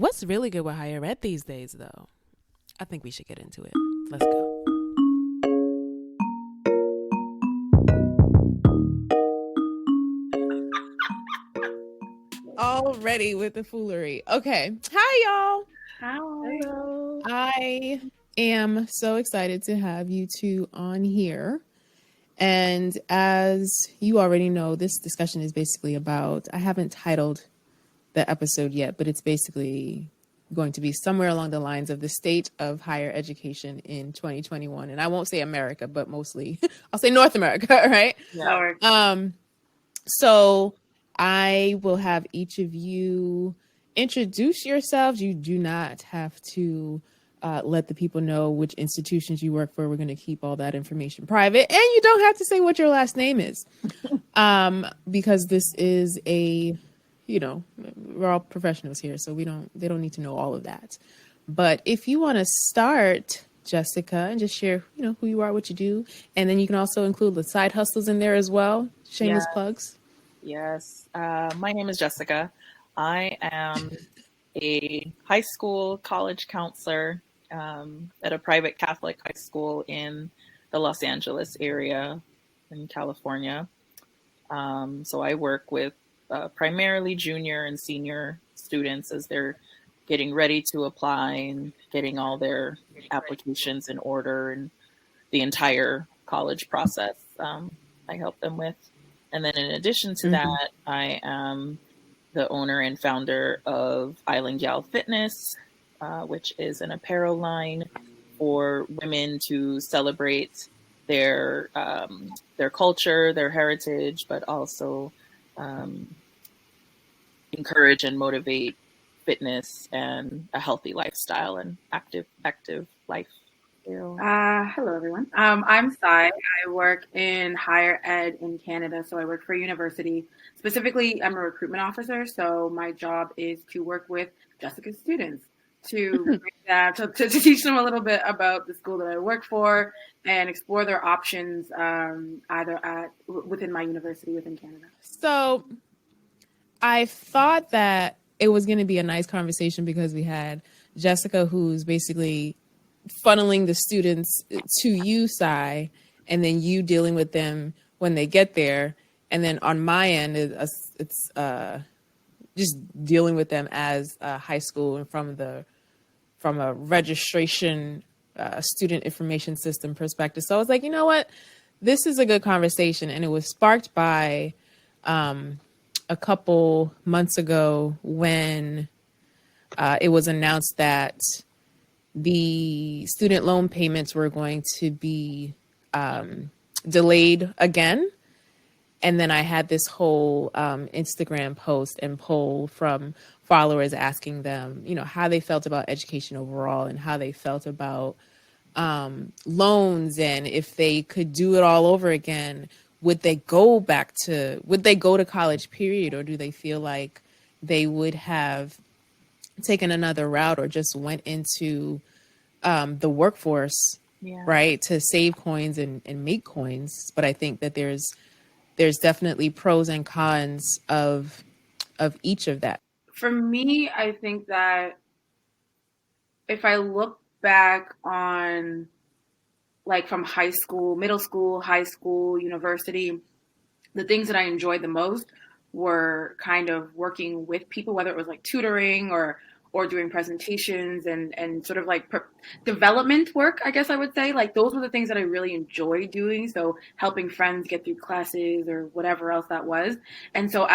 What's really good with higher ed these days, though? I think we should get into it. Let's go. Already with the foolery. Okay. Hi, y'all. Hi. Hello. I am so excited to have you two on here. And as you already know, this discussion is basically about, I haven't titled the episode yet, but it's basically going to be somewhere along the lines of the state of higher education in 2021. And I won't say America, but mostly I'll say North America, right? Yeah. So I will have each of you introduce yourselves. You do not have to let the people know which institutions you work for. We're going to keep all that information private, and you don't have to say what your last name is, because this is we're all professionals here, so they don't need to know all of that. But if you want to start, Jessica, and just share, who you are, what you do, and then you can also include the side hustles in there as well. Shameless plugs. Yes. My name is Jessica. I am a high school college counselor at a private Catholic high school in the Los Angeles area in California. So I work with primarily junior and senior students as they're getting ready to apply and getting all their applications in order and the entire college process I help them with. And then in addition to that, I am the owner and founder of Island Gal Fitness, which is an apparel line for women to celebrate their culture, their heritage, but also encourage and motivate fitness and a healthy lifestyle and active life. Hello, everyone. I'm Sai. I work in higher ed in Canada. So I work for a university. Specifically, I'm a recruitment officer. So my job is to work with Jessica's students to teach them a little bit about the school that I work for and explore their options within my university within Canada. So I thought that it was going to be a nice conversation because we had Jessica, who's basically funneling the students to you, Sai, and then you dealing with them when they get there. And then on my end, it's just dealing with them as high school and from a registration student information system perspective. So I was like, you know what? This is a good conversation. And it was sparked by a couple months ago when it was announced that the student loan payments were going to be delayed again. And then I had this whole Instagram post and poll from followers asking them, how they felt about education overall and how they felt about loans, and if they could do it all over again, would they go to college, period, or do they feel like they would have taken another route or just went into the workforce, right, to save coins and make coins. But I think that there's definitely pros and cons of each of that. For me, I think that if I look back on like from high school, middle school, high school, university, the things that I enjoyed the most were kind of working with people, whether it was like tutoring or doing presentations and sort of like development work, I guess I would say. Like those were the things that I really enjoyed doing. So helping friends get through classes or whatever else that was. And so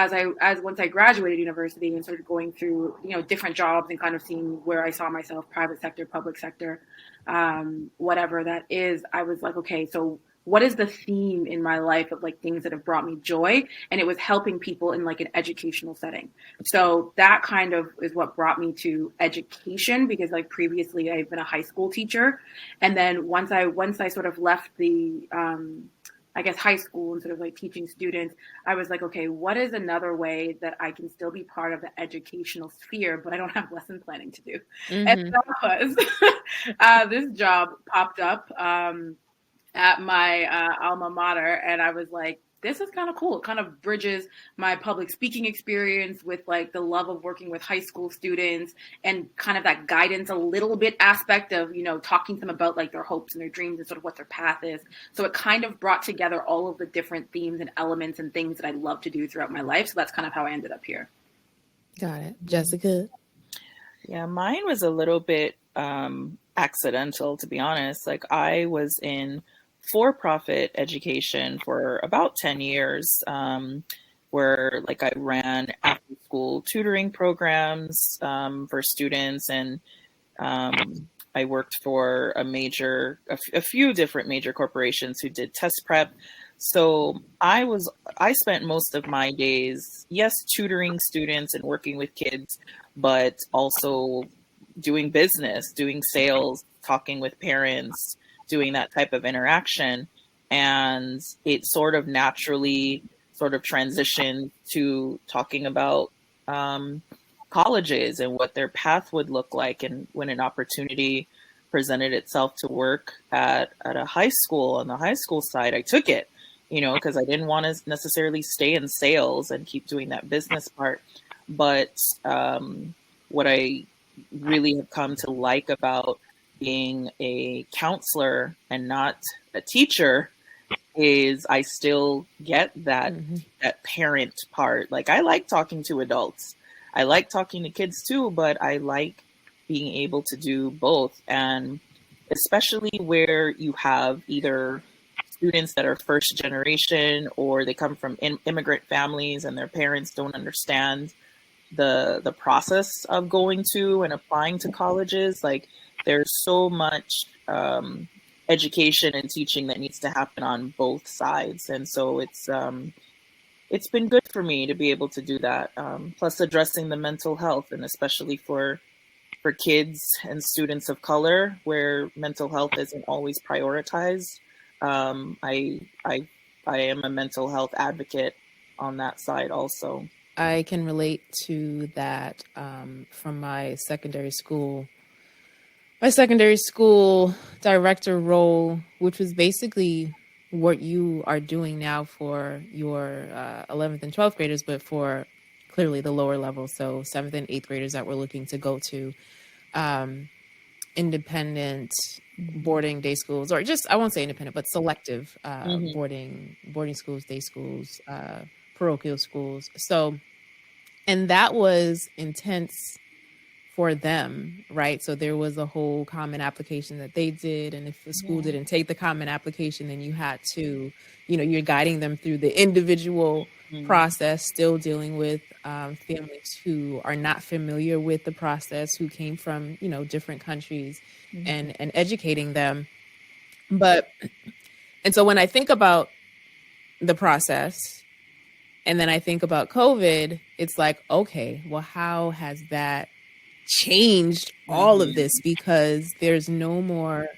once I graduated university and started going through, different jobs and kind of seeing where I saw myself, private sector, public sector, whatever that is, I was like, okay, so what is the theme in my life of like things that have brought me joy? And it was helping people in like an educational setting. So that kind of is what brought me to education, because like previously I've been a high school teacher. And then once I sort of left the, high school and sort of like teaching students, I was like, okay, what is another way that I can still be part of the educational sphere, but I don't have lesson planning to do? And that was, this job popped up, at my alma mater, and I was like, this is kind of cool. It kind of bridges my public speaking experience with like the love of working with high school students and kind of that guidance a little bit aspect of, you know, talking to them about like their hopes and their dreams and sort of what their path is. So it kind of brought together all of the different themes and elements and things that I love to do throughout my life. So that's kind of how I ended up here. Got it. Jessica? Yeah, mine was a little bit accidental, to be honest. Like, I was in for-profit education for about 10 years, where like I ran after-school tutoring programs for students, and I worked for a few different major corporations who did test prep. So I spent most of my days, yes, tutoring students and working with kids, but also doing business, doing sales, talking with parents, doing that type of interaction. And it sort of naturally sort of transitioned to talking about colleges and what their path would look like. And when an opportunity presented itself to work at a high school on the high school side, I took it, you know, because I didn't want to necessarily stay in sales and keep doing that business part. But what I really have come to like about being a counselor and not a teacher is I still get that that parent part. Like, I like talking to adults. I like talking to kids too, but I like being able to do both. And especially where you have either students that are first generation or they come from immigrant families and their parents don't understand the process of going to and applying to colleges. Like, there's so much education and teaching that needs to happen on both sides. And so it's been good for me to be able to do that. Plus addressing the mental health, and especially for kids and students of color where mental health isn't always prioritized. I am a mental health advocate on that side also. I can relate to that from my secondary school director role, which was basically what you are doing now for your 11th and 12th graders, but for clearly the lower level. So 7th and 8th graders that were looking to go to independent boarding day schools, or just, I won't say independent, but selective boarding schools, day schools, parochial schools. So, and that was intense for them, right? So there was a whole common application that they did. And if the school didn't take the common application, then you had to, you know, you're guiding them through the individual process, still dealing with families who are not familiar with the process, who came from, you know, different countries and educating them. And so when I think about the process, and then I think about COVID, it's like, okay, well, how has that changed all of this? Because there's no more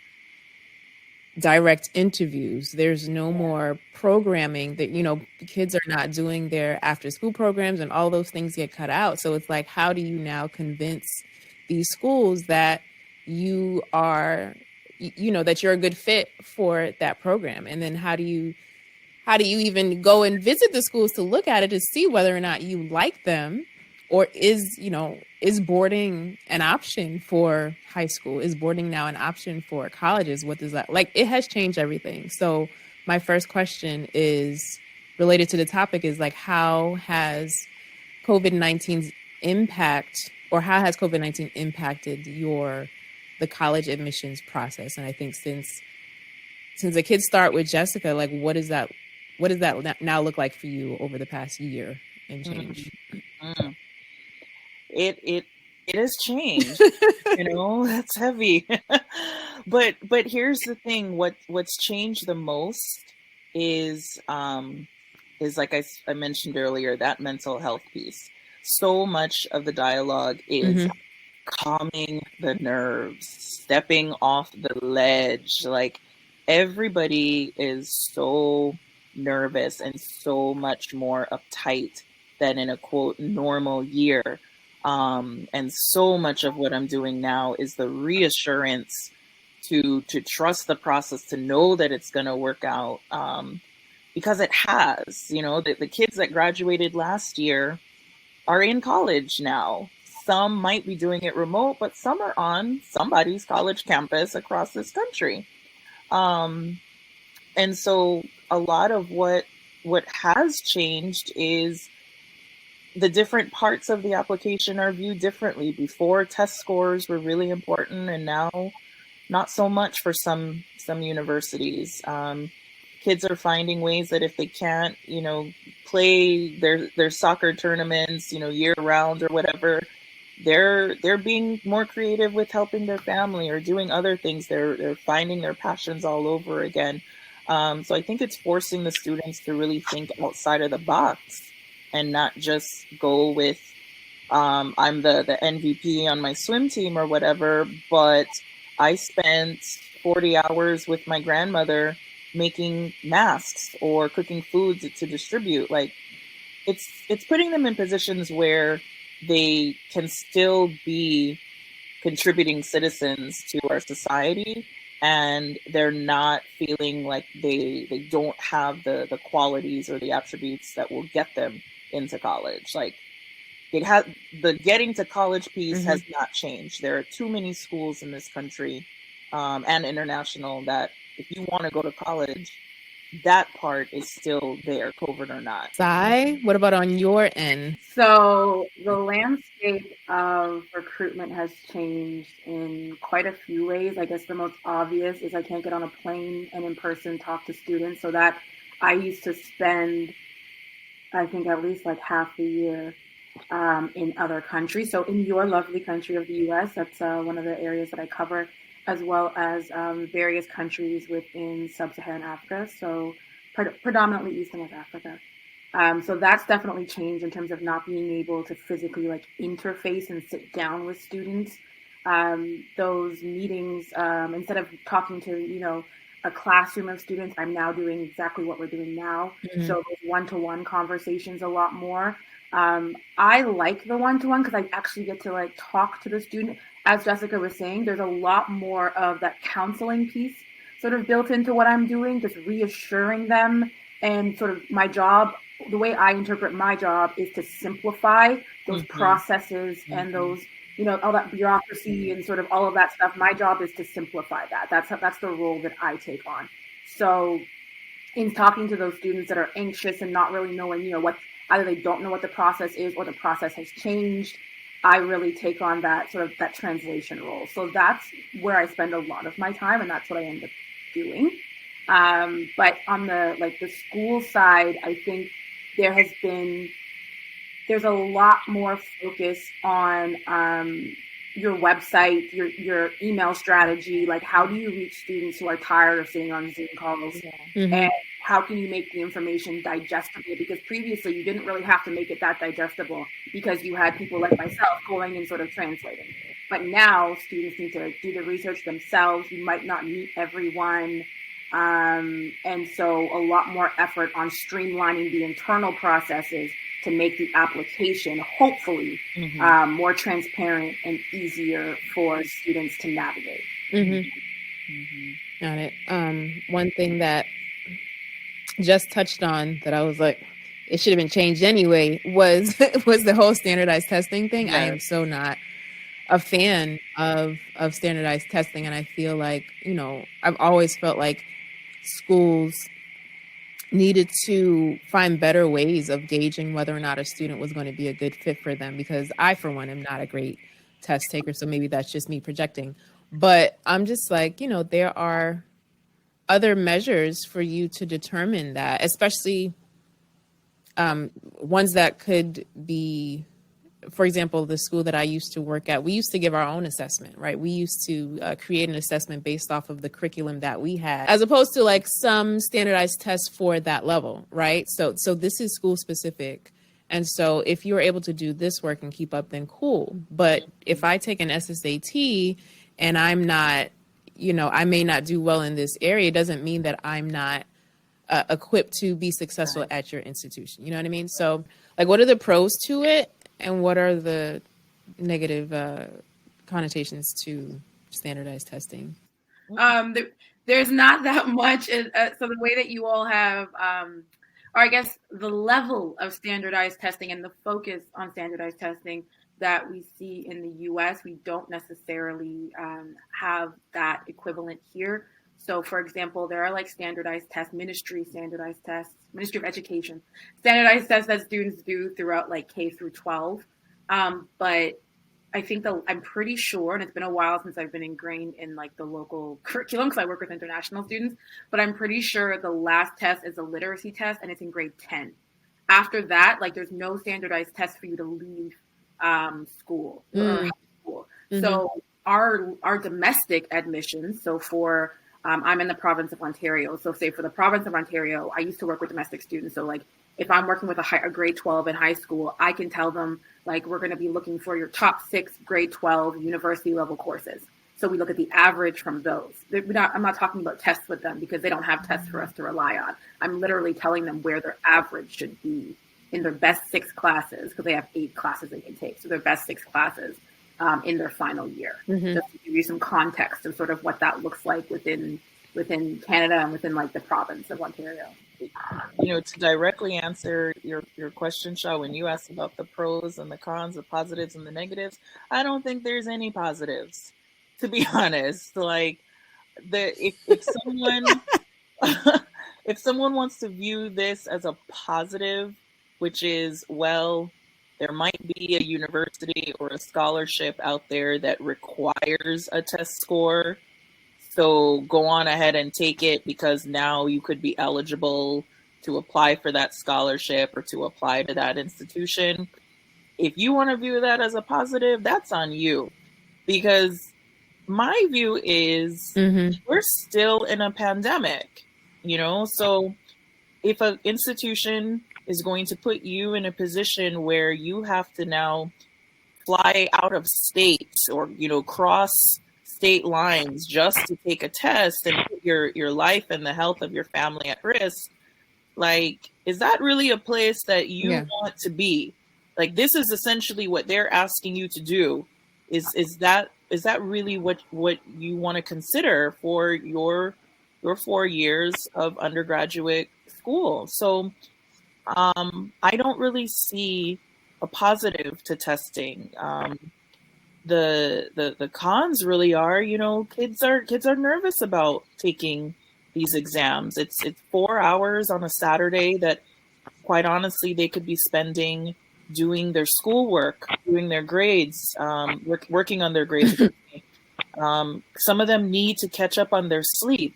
direct interviews. There's no more programming that, you know, kids are not doing their after school programs, and all those things get cut out. So it's like, how do you now convince these schools that you are, you know, that you're a good fit for that program? And then how do you even go and visit the schools to look at it to see whether or not you like them? Or is boarding an option for high school? Is boarding now an option for colleges? What does that, like, it has changed everything. So my first question is related to the topic, is like, how has COVID-19's impact, or how has COVID-19 impacted the college admissions process? And I think since the kids start with Jessica, like, what does that now look like for you over the past year and change? It has changed. You know, that's heavy. but here's the thing: what's changed the most is like I mentioned earlier, that mental health piece. So much of the dialogue is calming the nerves, stepping off the ledge. Like, everybody is so nervous and so much more uptight than in a quote normal year. And so much of what I'm doing now is the reassurance to trust the process, to know that it's going to work out. because it has, the kids that graduated last year are in college now. Some might be doing it remote, but some are on somebody's college campus across this country. And so a lot of what has changed is the different parts of the application are viewed differently. Before, test scores were really important, and now not so much for some universities. Kids are finding ways that if they can't, play their soccer tournaments, year round or whatever, they're being more creative with helping their family or doing other things. They're finding their passions all over again. So I think it's forcing the students to really think outside of the box and not just go with I'm the MVP on my swim team or whatever, but I spent 40 hours with my grandmother making masks or cooking foods to distribute. Like it's putting them in positions where they can still be contributing citizens to our society, and they're not feeling like they don't have the qualities or the attributes that will get them into college. Like it has, the getting to college piece has not changed. There are too many schools in this country and international that if you want to go to college, that part is still there, COVID or not. Sai, what about on your end? So the landscape of recruitment has changed in quite a few ways. I guess the most obvious is I can't get on a plane and in person talk to students. So that I used to spend, I think, at least like half the year in other countries. So in your lovely country of the US, that's one of the areas that I cover, as well as various countries within sub-Saharan Africa, so predominantly East and West Africa. So that's definitely changed in terms of not being able to physically like interface and sit down with students. Those meetings, instead of talking to, a classroom of students, I'm now doing exactly what we're doing now. So those one-to-one conversations a lot more. I like the one-to-one because I actually get to like talk to the student. As Jessica was saying, there's a lot more of that counseling piece sort of built into what I'm doing, just reassuring them. And sort of my job, the way I interpret my job is to simplify those processes and those, all that bureaucracy and sort of all of that stuff. My job is to simplify that. That's the role that I take on. So in talking to those students that are anxious and not really knowing, what either they don't know what the process is or the process has changed, I really take on that sort of that translation role. So that's where I spend a lot of my time, and that's what I end up doing. But on the school side, I think there's a lot more focus on your website, your email strategy. Like, how do you reach students who are tired of sitting on Zoom calls? And how can you make the information digestible? Because previously you didn't really have to make it that digestible because you had people like myself going and sort of translating. But now students need to do the research themselves. You might not meet everyone. And so a lot more effort on streamlining the internal processes to make the application hopefully more transparent and easier for students to navigate. Got it. One thing that just touched on that I was like, it should have been changed anyway, was the whole standardized testing thing. Yes. I am so not a fan of standardized testing. And I feel like, I've always felt like schools needed to find better ways of gauging whether or not a student was going to be a good fit for them, because I, for one, am not a great test taker. So maybe that's just me projecting. But I'm just like, there are other measures for you to determine that, especially ones that could be, for example, the school that I used to work at, we used to give our own assessment, right? We used to create an assessment based off of the curriculum that we had, as opposed to like some standardized tests for that level, right? So this is school specific. And so if you're able to do this work and keep up, then cool. But if I take an SSAT and I'm not, I may not do well in this area, it doesn't mean that I'm not equipped to be successful at your institution. You know what I mean? So like, what are the pros to it? And what are the negative connotations to standardized testing? There's not that much. So the way that you all have, or I guess the level of standardized testing and the focus on standardized testing that we see in the U.S., we don't necessarily have that equivalent here. So, for example, there are like standardized tests, Ministry of Education, standardized tests that students do throughout like K through 12. But I think I'm pretty sure, and it's been a while since I've been ingrained in like the local curriculum because I work with international students, but I'm pretty sure the last test is a literacy test and it's in grade 10. After that, like there's no standardized test for you to leave school or high school. Mm-hmm. So our domestic admissions, so for I'm in the province of Ontario. So say for the province of Ontario, I used to work with domestic students. So like if I'm working with a grade 12 in high school, I can tell them like we're going to be looking for your top 6 grade 12 university level courses. So we look at the average from those. I'm not talking about tests with them because they don't have tests for us to rely on. I'm literally telling them where their average should be in their best 6 classes because they have 8 classes they can take. So their best 6 classes in their final year. Mm-hmm. Just to give you some context of sort of what that looks like within Canada and within like the province of Ontario. You know, to directly answer your question, Shaw, when you asked about the pros and the cons, the positives and the negatives, I don't think there's any positives, to be honest. Like if someone if someone wants to view this as a positive, which is, well, there might be a university or a scholarship out there that requires a test score. So go on ahead and take it because now you could be eligible to apply for that scholarship or to apply to that institution. If you want to view that as a positive, that's on you. Because my view is we're still in a pandemic, you know? So if an institution is going to put you in a position where you have to now fly out of state or, you know, cross state lines just to take a test and put your life and the health of your family at risk, like, is that really a place that you want to be? Like, this is essentially what they're asking you to do. Is that really what you want to consider for your 4 years of undergraduate school? So I don't really see a positive to testing. The cons really are, you know, kids are nervous about taking these exams. It's 4 hours on a Saturday that, quite honestly, they could be spending doing their schoolwork, doing their grades, working on their grades. Some of them need to catch up on their sleep.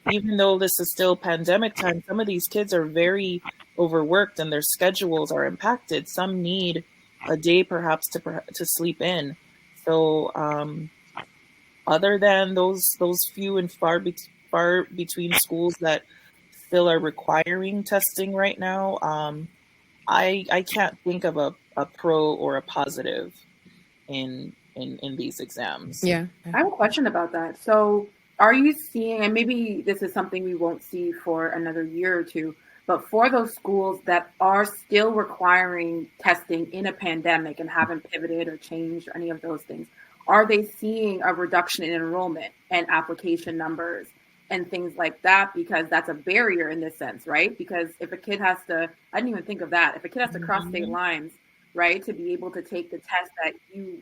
Even though this is still pandemic time, some of these kids are very overworked and their schedules are impacted. Some need a day perhaps to sleep in. So other than those few and far between schools that still are requiring testing right now, I can't think of a pro or a positive in these exams. Yeah. I have a question about that. So are you seeing, and maybe this is something we won't see for another year or two, but for those schools that are still requiring testing in a pandemic and haven't pivoted or changed or any of those things, are they seeing a reduction in enrollment and application numbers and things like that? Because that's a barrier in this sense, right? Because if a kid has to, I didn't even think of that. If a kid has to cross state lines, right, to be able to take the test that you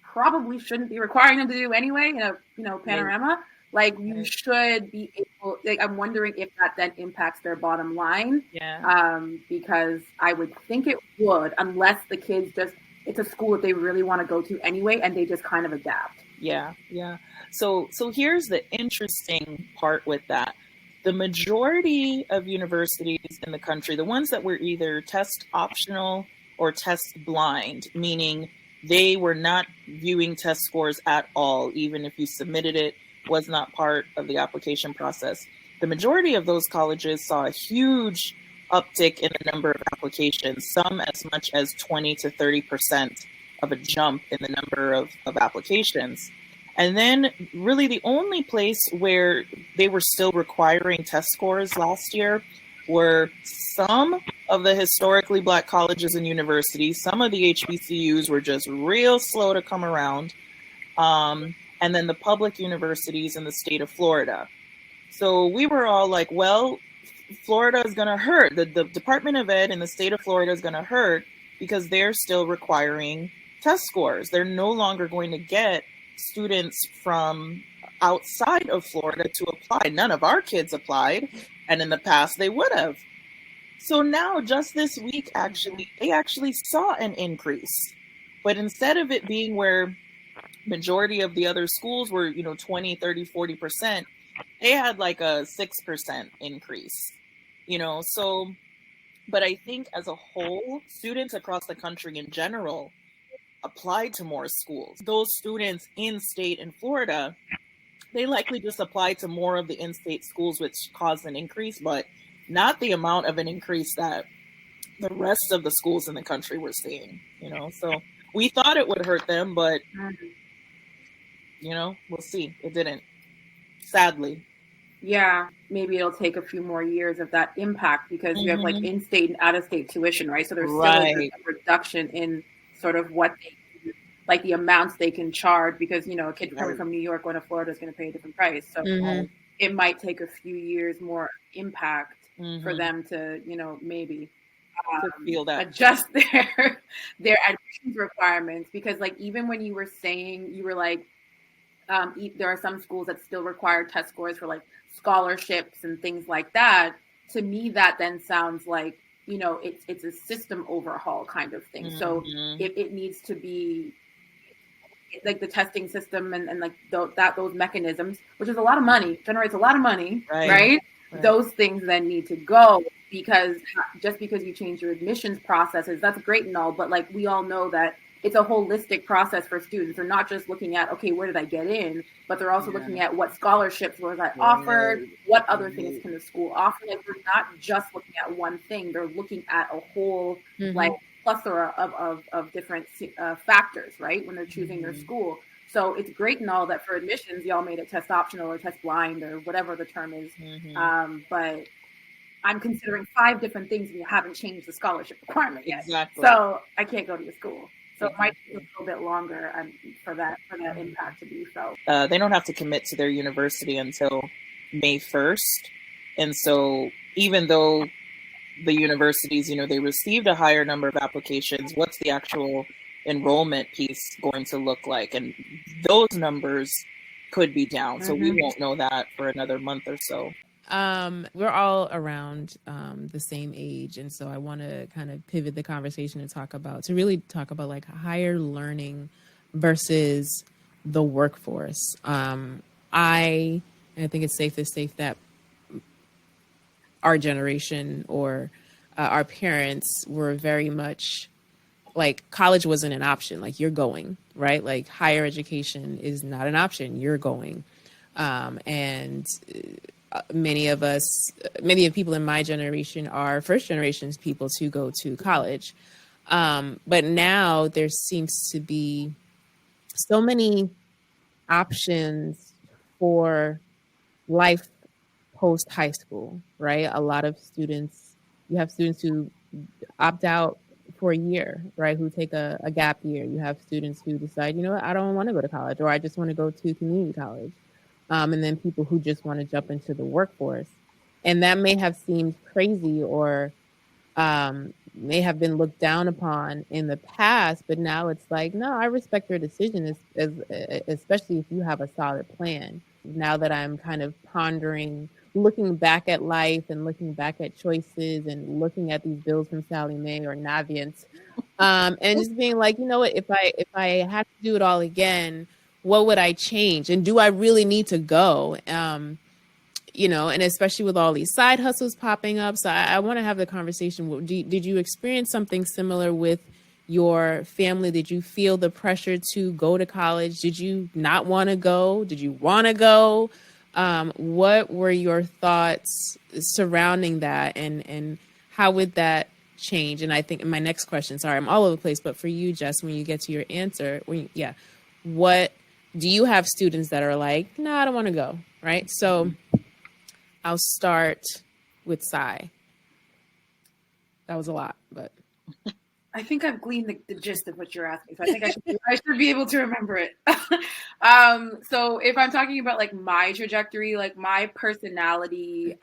probably shouldn't be requiring them to do anyway in a panorama, like you should be able, like, I'm wondering if that then impacts their bottom line. Yeah. Because I would think it would, unless the kids just, it's a school that they really want to go to anyway, and they just kind of adapt. Yeah. So here's the interesting part with that. The majority of universities in the country, the ones that were either test optional or test blind, meaning they were not viewing test scores at all, even if you submitted it, was not part of the application process. The majority of those colleges saw a huge uptick in the number of applications, some as much as 20 to 30% of a jump in the number of applications. And then really the only place where they were still requiring test scores last year were some of the historically Black colleges and universities. Some of the HBCUs were just real slow to come around. and then the public universities in the state of Florida. So we were all like, well, Florida is going to hurt. The Department of Ed in the state of Florida is going to hurt because they're still requiring test scores. They're no longer going to get students from outside of Florida to apply. None of our kids applied, and in the past they would have. So now, just this week, they actually saw an increase. But instead of it being where majority of the other schools were, 20, 30, 40%, they had like a 6% increase, so, but I think as a whole, students across the country in general applied to more schools. Those students in state in Florida, they likely just applied to more of the in-state schools, which caused an increase, but not the amount of an increase that the rest of the schools in the country were seeing, so we thought it would hurt them, but we'll see. It didn't, sadly. Yeah, maybe it'll take a few more years of that impact because you have like in-state and out-of-state tuition, right? So there's still a reduction in sort of what they, like the amounts they can charge because, a kid coming from New York going to Florida is going to pay a different price. So it might take a few years more impact for them to, maybe feel that adjust their admissions requirements because like even when you were saying, you were like, there are some schools that still require test scores for like scholarships and things like that. To me, that then sounds like, it's a system overhaul kind of thing. So it needs to be like the testing system and like those mechanisms, which is a lot of money, generates a lot of money, right? Those things then need to go because just because you change your admissions processes, that's great and all, but like we all know that it's a holistic process for students. They're not just looking at, okay, where did I get in? But they're also looking at what scholarships was I offered? What other things can the school offer? Like they're not just looking at one thing. They're looking at a whole like plethora of different factors, right? When they're choosing their school. So it's great and all that for admissions, y'all made it test optional or test blind or whatever the term is. But I'm considering 5 different things and you haven't changed the scholarship requirement yet. Exactly. So I can't go to your school. So it might take a little bit longer for that impact to be felt. They don't have to commit to their university until May 1st. And so even though the universities, they received a higher number of applications, what's the actual enrollment piece going to look like? And those numbers could be down. So we won't know that for another month or so. We're all around the same age, and so I want to kind of pivot the conversation to really talk about like higher learning versus the workforce. I think it's safe to state that our generation or our parents were very much like college wasn't an option. Like you're going, right? Like higher education is not an option. You're going, and many of people in my generation are first generations people to go to college. But now there seems to be so many options for life post high school, right? A lot of students, you have students who opt out for a year, right? Who take a gap year. You have students who decide, I don't want to go to college, or I just want to go to community college. And then people who just want to jump into the workforce. And that may have seemed crazy or may have been looked down upon in the past, but now it's like, no, I respect your decision, especially if you have a solid plan. Now that I'm kind of pondering, looking back at life and looking back at choices and looking at these bills from Sally Mae or Navient, and just being like, what, if I had to do it all again, what would I change? And do I really need to go? And especially with all these side hustles popping up. So I want to have the conversation. Did you experience something similar with your family? Did you feel the pressure to go to college? Did you not want to go? Did you want to go? What were your thoughts surrounding that? And how would that change? And I think my next question, sorry, I'm all over the place, but for you, Jess, when you get to your answer, what do you have students that are like, no, I don't want to go, right? So I'll start with Sai. That was a lot, but. I think I've gleaned the gist of what you're asking, so I think I should be able to remember it. So if I'm talking about like my trajectory, like my personality,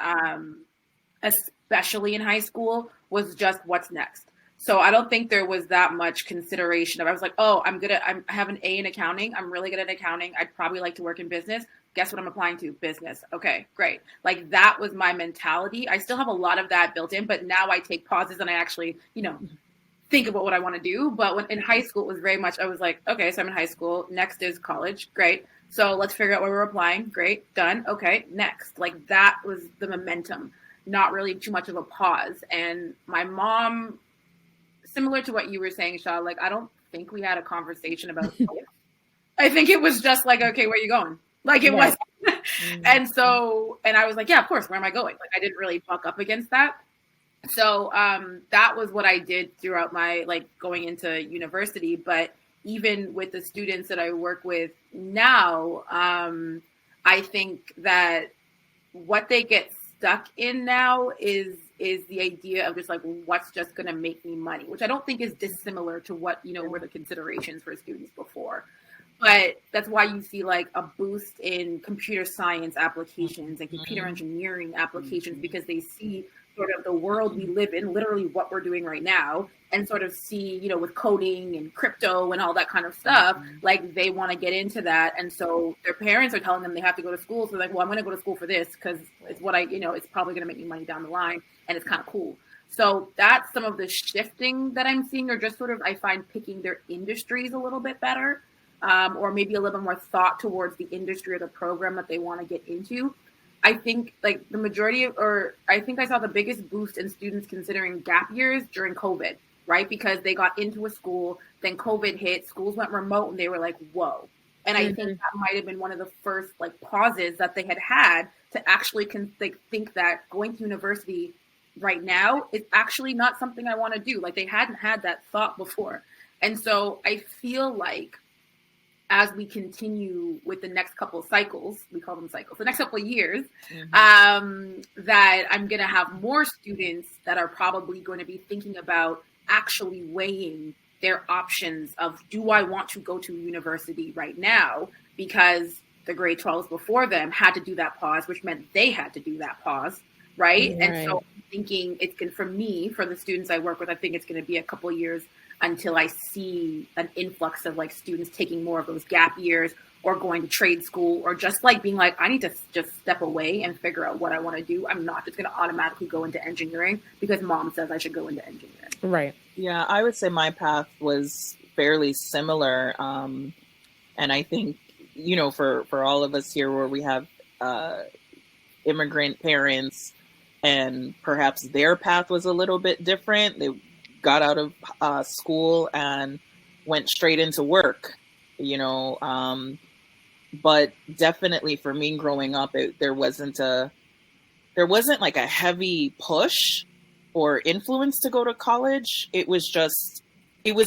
especially in high school, was just what's next. So I don't think there was that much consideration of, I was like, oh, I have an A in accounting. I'm really good at accounting. I'd probably like to work in business. Guess what I'm applying to? Business. Okay, great. Like that was my mentality. I still have a lot of that built in, but now I take pauses and I actually, think about what I want to do. But when in high school, it was very much, I was like, okay, so I'm in high school. Next is college. Great. So let's figure out where we're applying. Great. Done. Okay. Next. Like that was the momentum, not really too much of a pause. And my mom, similar to what you were saying, Shaw, like, I don't think we had a conversation about it. I think it was just like, okay, where are you going? Like it was. And I was like, yeah, of course, where am I going? Like I didn't really buck up against that. So that was what I did throughout my going into university. But even with the students that I work with now, I think that what they get stuck in now is the idea of just like, what's just going to make me money, which I don't think is dissimilar to what, were the considerations for students before. But that's why you see like a boost in computer science applications and computer engineering applications, because they see sort of the world we live in, literally what we're doing right now, and sort of see, with coding and crypto and all that kind of stuff, like they want to get into that. And so their parents are telling them they have to go to school. So they're like, well, I'm going to go to school for this because it's what it's probably going to make me money down the line. And it's kind of cool. So that's some of the shifting that I'm seeing, or just sort of, I find, picking their industries a little bit better, or maybe a little bit more thought towards the industry or the program that they want to get into. I think like the majority I think I saw the biggest boost in students considering gap years during COVID, right? Because they got into a school, then COVID hit, schools went remote, and they were like, whoa. And I think that might have been one of the first pauses that they had to actually think that going to university right now is actually not something I want to do. Like they hadn't had that thought before. And so I feel like as we continue with the next couple of cycles, we call them cycles, the next couple of years, that I'm going to have more students that are probably going to be thinking about actually weighing their options of, do I want to go to university right now? Because the grade 12s before them had to do that pause, which meant they had to do that pause, right? And so I'm thinking it's going, for me, for the students I work with, I think it's going to be a couple of years until I see an influx of students taking more of those gap years, or going to trade school, or just being like, I need to just step away and figure out what I want to do. I'm not just going to automatically go into engineering because mom says I should go into engineering. Right. Yeah, I would say my path was fairly similar. And I think, for all of us here where we have immigrant parents, and perhaps their path was a little bit different. They got out of school and went straight into work, but definitely for me growing up, there wasn't like a heavy push or influence to go to college. It was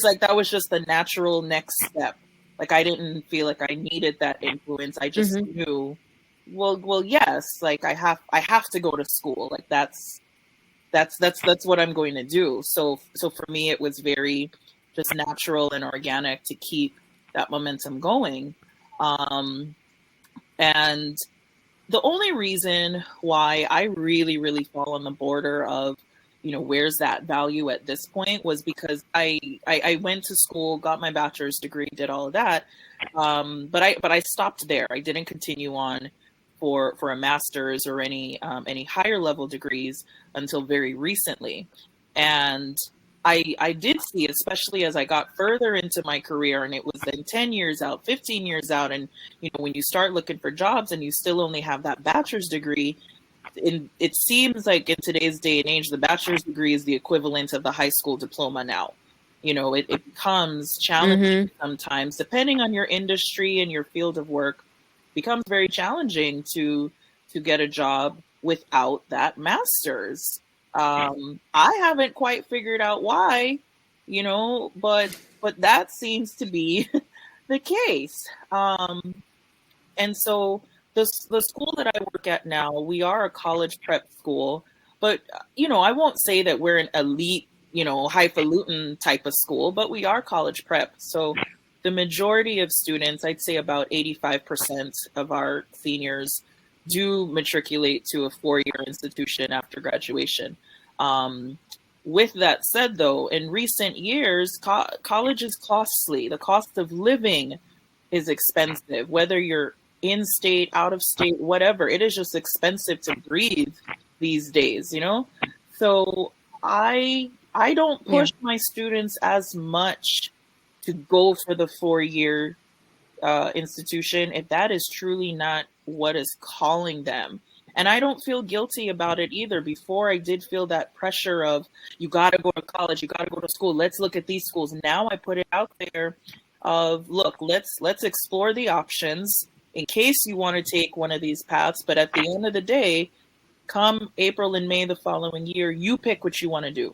like, that was just the natural next step. Like I didn't feel like I needed that influence. I just knew, well, yes, like I have to go to school. Like that's what I'm going to do. So for me, it was very just natural and organic to keep that momentum going. And the only reason why I really, really fall on the border of, where's that value at this point, was because I went to school, got my bachelor's degree, did all of that. But I stopped there. I didn't continue on for a master's or any higher level degrees until very recently. And I did see, especially as I got further into my career, and it was then 10 years out, 15 years out. And, when you start looking for jobs and you still only have that bachelor's degree, it seems like in today's day and age, the bachelor's degree is the equivalent of the high school diploma now. It becomes challenging sometimes, depending on your industry and your field of work, becomes very challenging to get a job without that master's. I haven't quite figured out why, but that seems to be the case. And so the school that I work at now, we are a college prep school, but, I won't say that we're an elite highfalutin type of school, but we are college prep. So the majority of students, I'd say about 85% of our seniors do matriculate to a 4-year institution after graduation. With that said, though, in recent years, college is costly. The cost of living is expensive, whether you're in state, out of state, whatever. It is just expensive to breathe these days, So I don't push my students as much to go for the 4-year institution if that is truly not what is calling them. And I don't feel guilty about it either. Before, I did feel that pressure of, you got to go to college, you got to go to school. Let's look at these schools. Now I put it out there of, look, let's explore the options in case you want to take one of these paths. But at the end of the day, come April and May the following year, you pick what you want to do.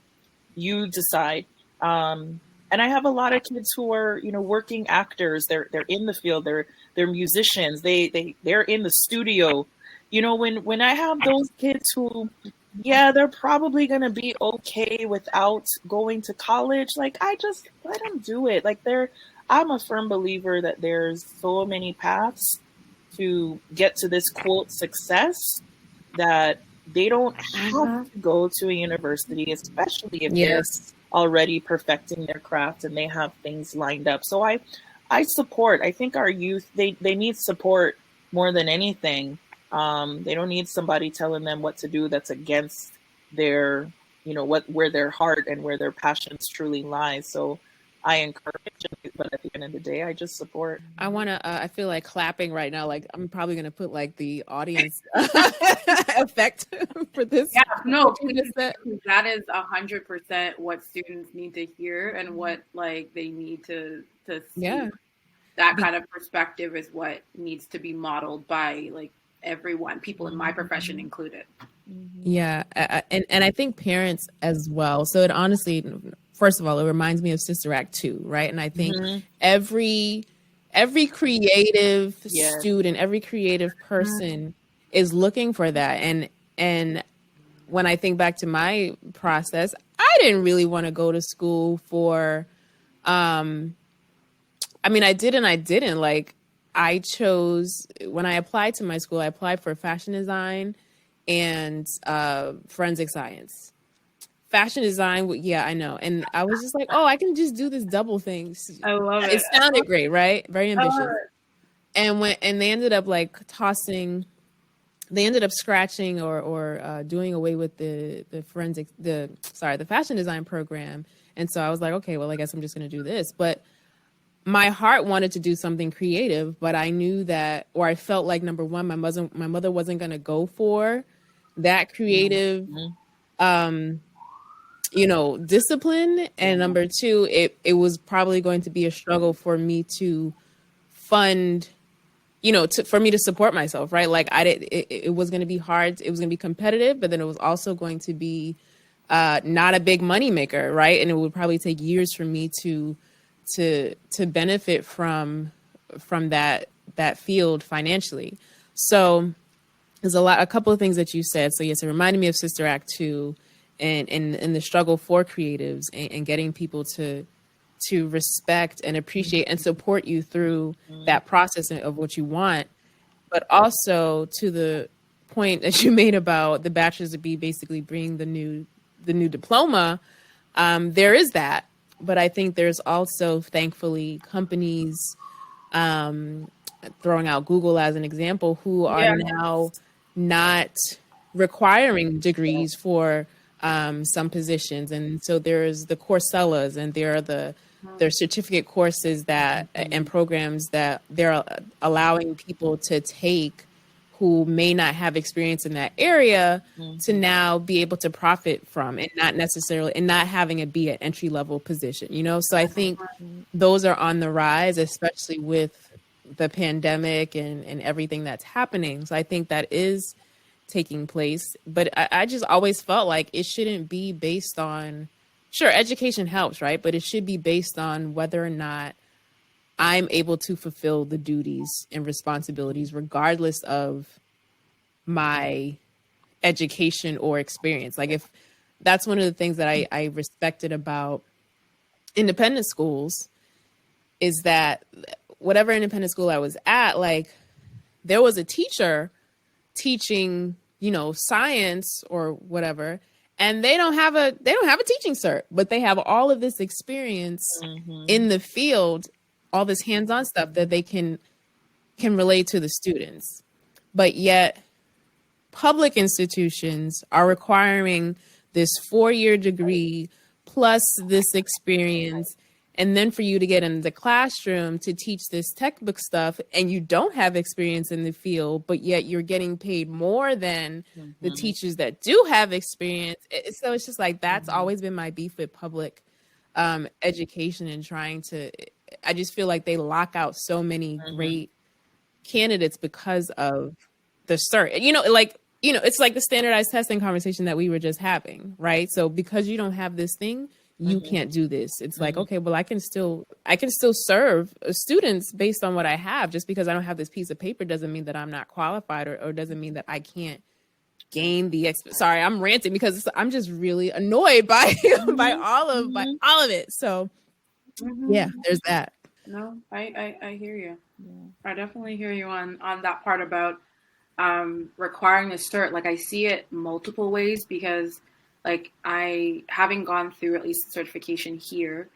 You decide. And I have a lot of kids who are, working actors. They're in the field. They're musicians. They're in the studio. When I have those kids who, they're probably going to be okay without going to college, like, I just let them do it. Like, I'm a firm believer that there's so many paths to get to this quote success that they don't have to go to a university, especially if they're already perfecting their craft and they have things lined up. So I support. I think our youth, they need support more than anything. They don't need somebody telling them what to do that's against their, where their heart and where their passions truly lie. So I encourage, but at the end of the day, I just support. I feel like clapping right now. Like, I'm probably going to put like the audience effect for this. Yeah, no, that is 100% what students need to hear, and what like they need to see. Yeah. That kind of perspective is what needs to be modeled by like everyone, people in my profession included. Yeah. And I think parents as well. So it honestly, first of all, it reminds me of Sister Act 2, right? And I think every creative student, every creative person is looking for that. And when I think back to my process, I didn't really want to go to school for, I did and I didn't. Like, I chose, when I applied to my school, I applied for fashion design and forensic science. Fashion design, I know. And I was just like, I can just do this double thing. I love it. It sounded great, right? Very ambitious. And they ended up like scratching or doing away with the fashion design program. And so I was like, okay, well, I guess I'm just going to do this. But my heart wanted to do something creative, but I knew that, or I felt like, number one, my mother wasn't going to go for that creative, discipline. And number two, it was probably going to be a struggle for me to fund, for me to support myself, right? Like, it was going to be hard. It was going to be competitive, but then it was also going to be not a big money maker, right? And it would probably take years for me to benefit from that field financially. So there's a couple of things that you said. So yes, it reminded me of Sister Act 2 and the struggle for creatives and getting people to respect and appreciate and support you through that process of what you want. But also to the point that you made about the bachelor's degree basically bringing the new diploma, there is that. But I think there's also, thankfully, companies, throwing out Google as an example, who are now not requiring degrees for some positions. And so there's the Coursellas, and there are there's certificate courses and programs that they're allowing people to take who may not have experience in that area to now be able to profit from, and not having it be an entry level position, So I think those are on the rise, especially with the pandemic and everything that's happening. So I think that is taking place, but I just always felt like it shouldn't be based on, sure, education helps, right? But it should be based on whether or not I'm able to fulfill the duties and responsibilities regardless of my education or experience. Like, that's one of the things that I respected about independent schools, is that whatever independent school I was at, like there was a teacher teaching, science or whatever, and they don't have a teaching cert, but they have all of this experience in the field, all this hands-on stuff that they can relate to the students. But yet public institutions are requiring this 4-year degree plus this experience, and then for you to get into the classroom to teach this textbook stuff, and you don't have experience in the field, but yet you're getting paid more than the teachers that do have experience. So it's just like, that's always been my beef with public education, and I just feel like they lock out so many great candidates because of the cert. It's like the standardized testing conversation that we were just having, right? So because you don't have this thing, you can't do this. It's like, okay, well, I can still serve students based on what I have. Just because I don't have this piece of paper doesn't mean that I'm not qualified, or doesn't mean that I can't gain the sorry, I'm ranting because I'm just really annoyed by by all of it. So yeah, there's that. No, I hear you. Yeah. I definitely hear you on that part about requiring a cert. Like, I see it multiple ways, because like, I, having gone through at least certification here,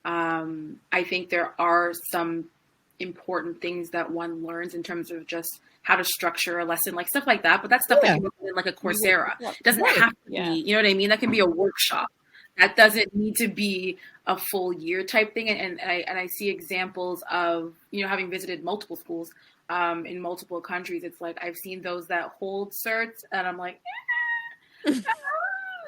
I think there are some important things that one learns in terms of just how to structure a lesson, like stuff like that. But that's stuff that can be in like a Coursera. It doesn't have to be, you know what I mean? That can be a workshop. That doesn't need to be a full year type thing. And I see examples of, having visited multiple schools in multiple countries. It's like, I've seen those that hold certs, and I'm like,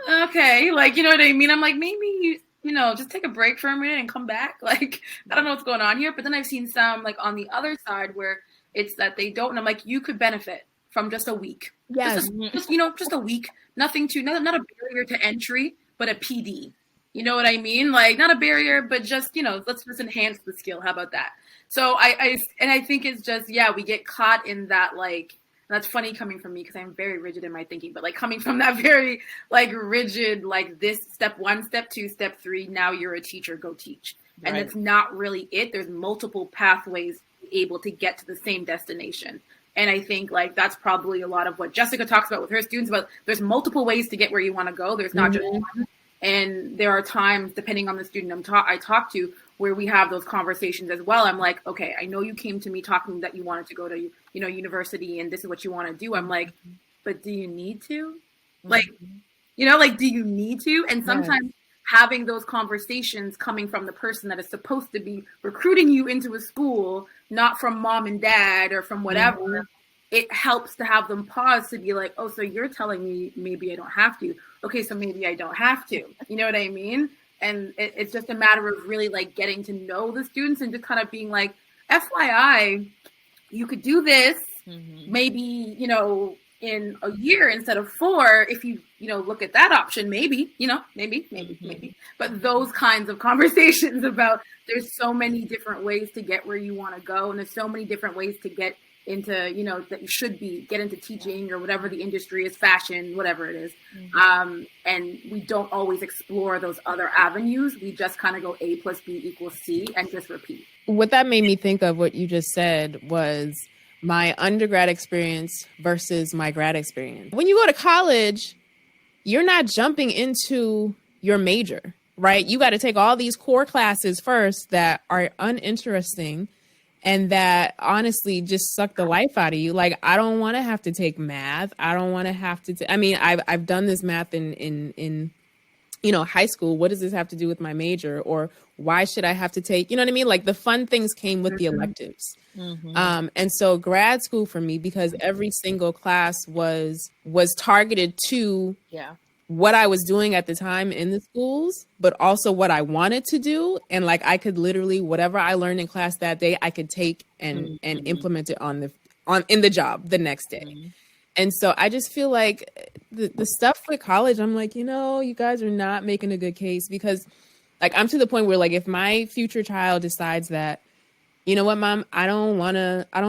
okay, like, you know what I mean? I'm like, maybe just take a break for a minute and come back. Like, I don't know what's going on here. But then I've seen some like on the other side where it's that they don't. And I'm like, you could benefit from just a week. Yes. Just a week. Nothing not a barrier to entry, but a PD. You know what I mean? Like, not a barrier, but just, let's just enhance the skill. How about that? So I think it's just, we get caught in that, like, that's funny coming from me because I'm very rigid in my thinking, but like coming from that very like rigid, like this step 1, step 2, step 3, now you're a teacher, go teach. Right. And that's not really it. There's multiple pathways able to get to the same destination. And I think like that's probably a lot of what Jessica talks about with her students, but there's multiple ways to get where you want to go. There's not just one. And there are times, depending on the student I talk to, where we have those conversations as well. I'm like, okay, I know you came to me talking that you wanted to go to, university, and this is what you want to do. I'm like, but do you need to? Like, do you need to? And sometimes having those conversations coming from the person that is supposed to be recruiting you into a school, not from mom and dad or from whatever, it helps to have them pause to be like, oh, so you're telling me maybe I don't have to. Okay, so maybe I don't have to. You know what I mean? And it's just a matter of really like getting to know the students and just kind of being like, FYI, you could do this maybe, in a year instead of 4, if you, look at that option, maybe. But those kinds of conversations about there's so many different ways to get where you want to go. And there's so many different ways to get into, that you should get into teaching or whatever the industry is, fashion, whatever it is. And we don't always explore those other avenues. We just kind of go A plus B equals C and just repeat. What that made me think of, what you just said, was my undergrad experience versus my grad experience. When you go to college, you're not jumping into your major, right? You got to take all these core classes first that are uninteresting and that honestly just suck the life out of you. Like, I don't want to have to take math. I don't want to have to. I've done this math in high school. What does this have to do with my major? Or why should I have to take, you know what I mean? Like, the fun things came with the electives. And so grad school for me, because every single class was targeted to what I was doing at the time in the schools, but also what I wanted to do. And like, I could literally, whatever I learned in class that day, I could take and implement it in the job the next day. And so I just feel like the stuff with college, I'm like, you guys are not making a good case, because like, I'm to the point where like, if my future child decides that, you know what, mom, I don't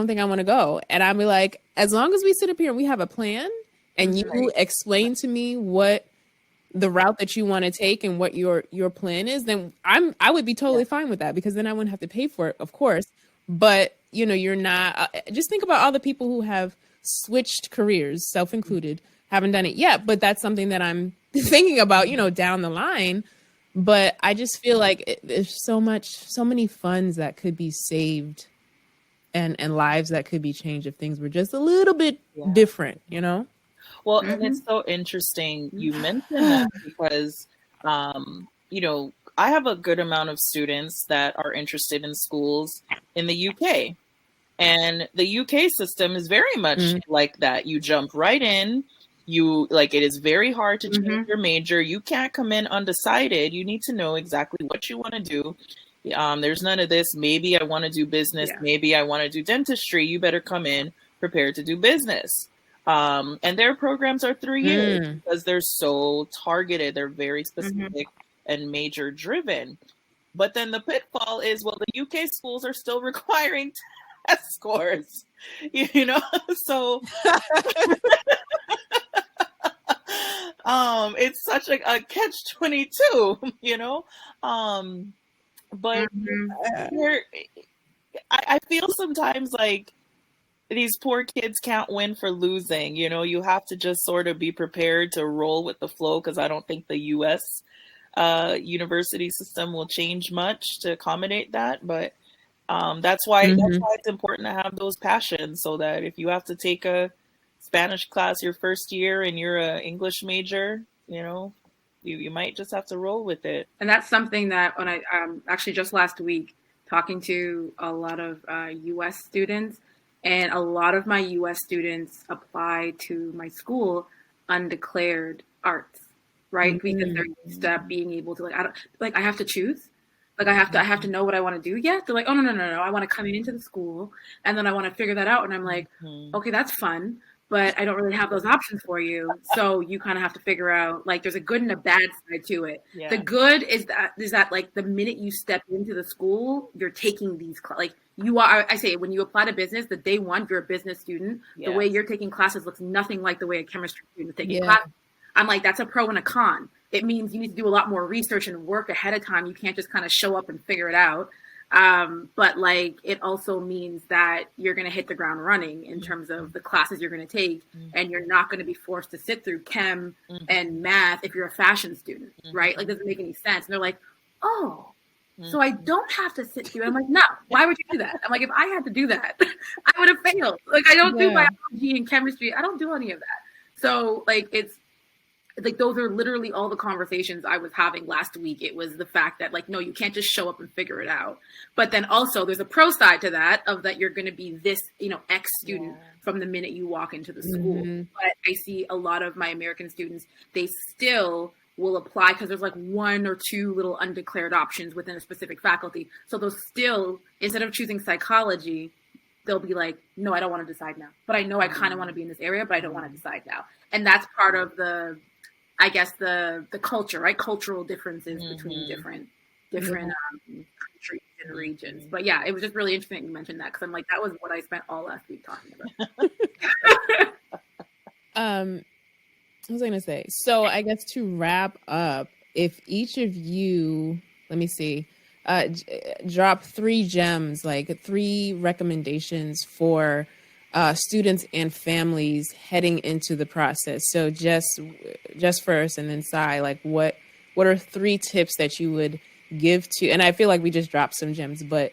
think I want to go. And I'll be like, as long as we sit up here and we have a plan and you explain to me what the route that you want to take and what your plan is, then I would be totally fine with that, because then I wouldn't have to pay for it, of course. But you're not. Just think about all the people who have switched careers, self included, haven't done it yet, but that's something that I'm thinking about, down the line. But I just feel like there's so many funds that could be saved, and lives that could be changed if things were just a little bit different, Well, and it's so interesting you mentioned that, because, I have a good amount of students that are interested in schools in the UK. And the UK system is very much like that. You jump right in. It is very hard to change your major. You can't come in undecided. You need to know exactly what you want to do. There's none of this. Maybe I want to do business. Yeah. Maybe I want to do dentistry. You better come in prepared to do business. And their programs are 3 years because they're so targeted. They're very specific and major driven. But then the pitfall is, the UK schools are still requiring test scores, so it's such a catch-22, but I feel sometimes like these poor kids can't win for losing. You have to just sort of be prepared to roll with the flow, because I don't think the U.S. University system will change much to accommodate that. But that's why it's important to have those passions, so that if you have to take a Spanish class your first year and you're an English major, you might just have to roll with it. And that's something that when I actually just last week talking to a lot of U.S. students, and a lot of my U.S. students apply to my school undeclared arts, right? Because they're used to being able to I have to choose. I have to know what I want to do yet. They're like, oh, no. I want to come into the school and then I want to figure that out. And I'm like, okay, that's fun, but I don't really have those options for you. So you kind of have to figure out, there's a good and a bad side to it. Yeah. The good is that the minute you step into the school, you're taking these, you are, I say, when you apply to business, the day one, you're a business student. Yes. The way you're taking classes looks nothing like the way a chemistry student is taking classes. I'm like, that's a pro and a con. It means you need to do a lot more research and work ahead of time. You can't just kind of show up and figure it out. But it also means that you're going to hit the ground running in terms of the classes you're going to take, and you're not going to be forced to sit through chem and math if you're a fashion student, right? It doesn't make any sense. And they're like, oh, so I don't have to sit through. I'm like, no, why would you do that? I'm like, if I had to do that, I would have failed. I don't do biology and chemistry. I don't do any of that. So it's, those are literally all the conversations I was having last week. It was the fact that no, you can't just show up and figure it out. But then also there's a pro side to that, of that you're going to be this, X student from the minute you walk into the school. But I see a lot of my American students, they still will apply because there's one or two little undeclared options within a specific faculty. So they'll still, instead of choosing psychology, they'll be like, no, I don't want to decide now. But I know I kind of want to be in this area, but I don't want to decide now. And that's part of the culture, right? Cultural differences between different countries and regions. But yeah, it was just really interesting you mentioned that, because I'm like, that was what I spent all last week talking about. What was I going to say? So I guess to wrap up, if each of you, let me see, drop 3 gems, 3 recommendations for students and families heading into the process. So just first, and then Sai, what are 3 tips that you would give to, and I feel like we just dropped some gems, but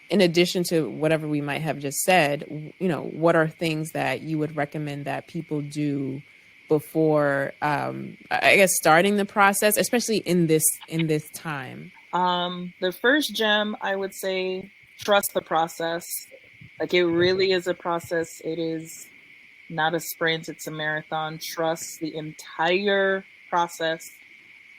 in addition to whatever we might have just said, what are things that you would recommend that people do before, I guess, starting the process, especially in this time? The first gem, I would say, trust the process. It really is a process. It is not a sprint. It's a marathon. Trust the entire process.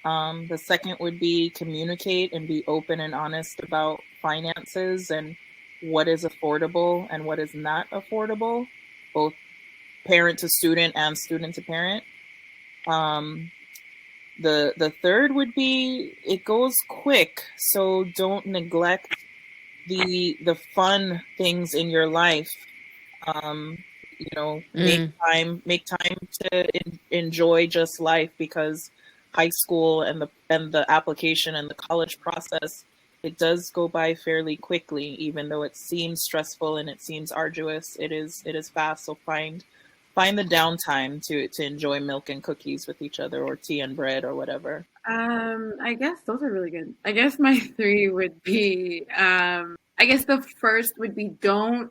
The second would be communicate and be open and honest about finances and what is affordable and what is not affordable, both parent to student and student to parent. The third would be, it goes quick, so don't neglect the fun things in your life. Make time to enjoy just life, because high school and the application and the college process, it does go by fairly quickly, even though it seems stressful and it seems arduous. It is fast. So find the downtime to enjoy milk and cookies with each other, or tea and bread, or whatever. I guess those are really good. I guess my 3 would be, I guess the first would be, don't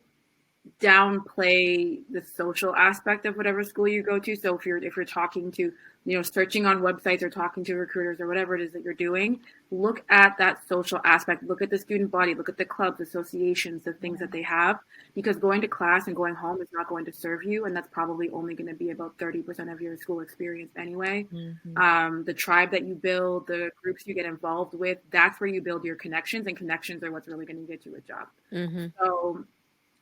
downplay the social aspect of whatever school you go to. So if you're talking to, searching on websites or talking to recruiters or whatever it is that you're doing, look at that social aspect, look at the student body, look at the clubs, associations, the things that they have, because going to class and going home is not going to serve you. And that's probably only going to be about 30% of your school experience anyway. The tribe that you build, the groups you get involved with, that's where you build your connections, and connections are what's really going to get you a job. So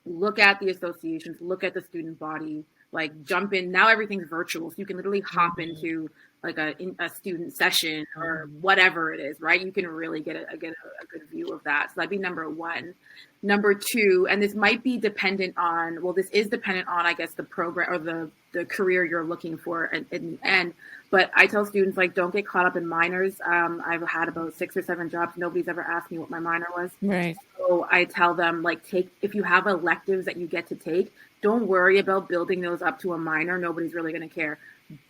look at the associations, look at the student body, like jump in. Now everything's virtual, so you can literally hop into like a student session or whatever it is, right? You can really get a good view of that. So that'd be number 1. Number 2, and this might be dependent on, this is dependent on, I guess, the program or the career you're looking for in the end. But I tell students, like, don't get caught up in minors. I've had about 6 or 7 jobs. Nobody's ever asked me what my minor was. Right. So I tell them, like, if you have electives that you get to take, don't worry about building those up to a minor. Nobody's really going to care.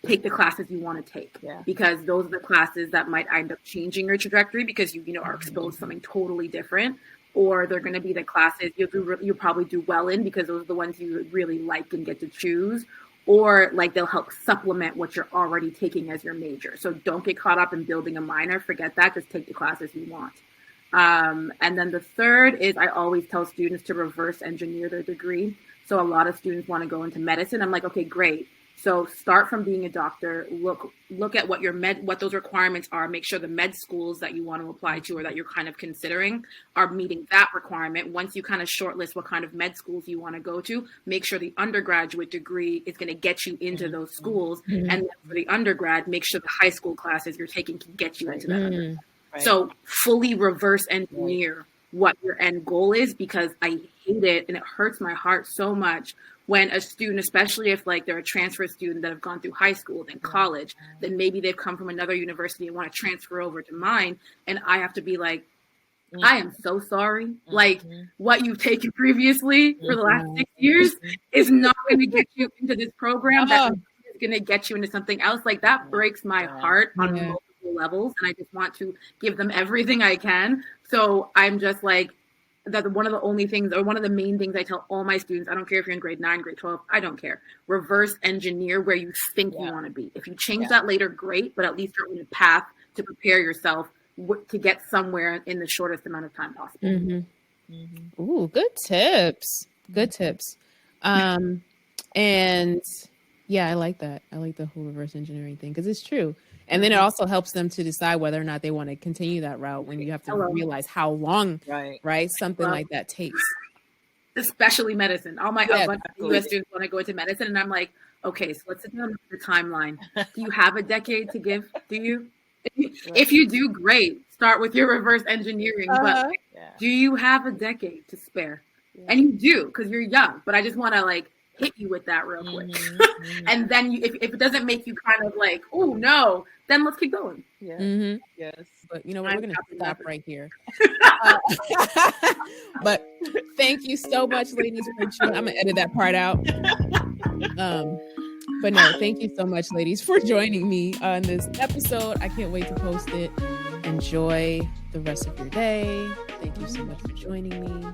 Take the classes you want to take, because those are the classes that might end up changing your trajectory, because you are exposed to something totally different, or they're going to be the classes you'll probably do well in, because those are the ones you really like and get to choose, or like they'll help supplement what you're already taking as your major. So don't get caught up in building a minor. Forget that. Just take the classes you want. And then the third is, I always tell students to reverse engineer their degree. So a lot of students want to go into medicine. I'm like, okay, great. So start from being a doctor, look at what those requirements are, make sure the med schools that you want to apply to or that you're kind of considering are meeting that requirement. Once you kind of shortlist what kind of med schools you want to go to, make sure the undergraduate degree is going to get you into those schools. And then for the undergrad, make sure the high school classes you're taking can get you into that undergrad. So fully reverse engineer what your end goal is, because I hate it and it hurts my heart so much when a student, especially if like they're a transfer student that have gone through high school, then college, then maybe they've come from another university and want to transfer over to mine, and I have to be like, I am so sorry. Like, what you've taken previously for the last 6 years is not going to get you into this program. That is going to get you into something else. Like, that breaks my heart on multiple levels, and I just want to give them everything I can. So I'm just like, that's one of the only things, or one of the main things I tell all my students. I don't care if you're in grade 9, grade 12, I don't care. Reverse engineer where you think you want to be. If you change that later, great, but at least you're on a path to prepare yourself to get somewhere in the shortest amount of time possible. Ooh, good tips. Good tips. And yeah, I like that. I like the whole reverse engineering thing, because it's true. And then it also helps them to decide whether or not they want to continue that route, when you have to realize how long, right, something like that takes. Especially medicine. All my US students want to go into medicine, and I'm like, okay, so let's sit down the timeline. Do you have a decade to give? Do you? If you do, great. Start with your reverse engineering. But do you have a decade to spare? And you do, because you're young. But I just want to like hit you with that real quick. And then if it doesn't make you kind of like, oh no, then let's keep going. Yes. But you know what, we're going to stop right here. But thank you so much, ladies, for joining. I'm going to edit that part out. But no, thank you so much, ladies, for joining me on this episode. I can't wait to post it. Enjoy the rest of your day. Thank you so much for joining me.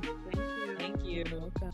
Thank you. You're welcome.